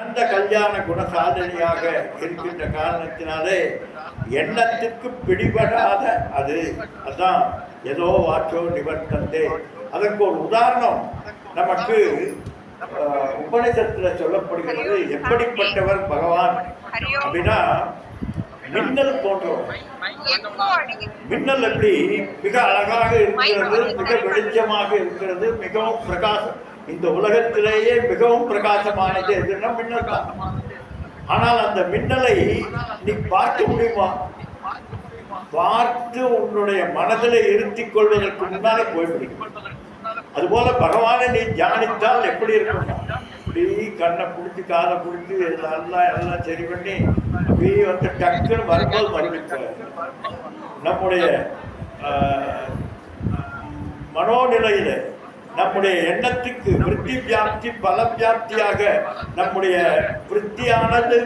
அந்த கல்யாண குணசாதனையாக இருக்கின்ற காரணத்தினாலே எண்ணத்துக்கு பிடிபடாத அதான் ஏதோ வாச்சோ நிவர்த்தந்தே. அதற்கு ஒரு உதாரணம் நமக்கு உபநிஷத்துல சொல்லப்படுகிறது. எப்படிப்பட்டவர் பகவான் அப்படின்னா, மின்னல் போன்றவர். மின்னல் எப்படி மிக அழகாக இருக்கிறது, மிக வெளிச்சமாக இருக்கிறது, மிகவும் பிரகாசம். இந்த உலகத்திலேயே மிகவும் பிரகாசமானது எதுன்னா மின்னல் தான். ஆனால் அந்த மின்னலை நீ பார்க்க முடியுமா? பார்த்து உன்னுடைய மனதில் இருத்திக் கொள்வதற்கு முன்னாலே போய்விடும். அதுபோல பகவானை நீ தியானித்தால் எப்படி இருக்கும்? அப்படி கண்ணை பிடிச்சி காலை பிடிச்சி எல்லாம் சரி பண்ணி அப்படியே வந்து டக்குன்னு வரும்போது மறுபடியும் நம்முடைய மனோநிலையில நம்முடைய எண்ணத்துக்கு விருத்தி வியாப்தி பல வியாப்தியாக நம்முடைய விருத்தியானது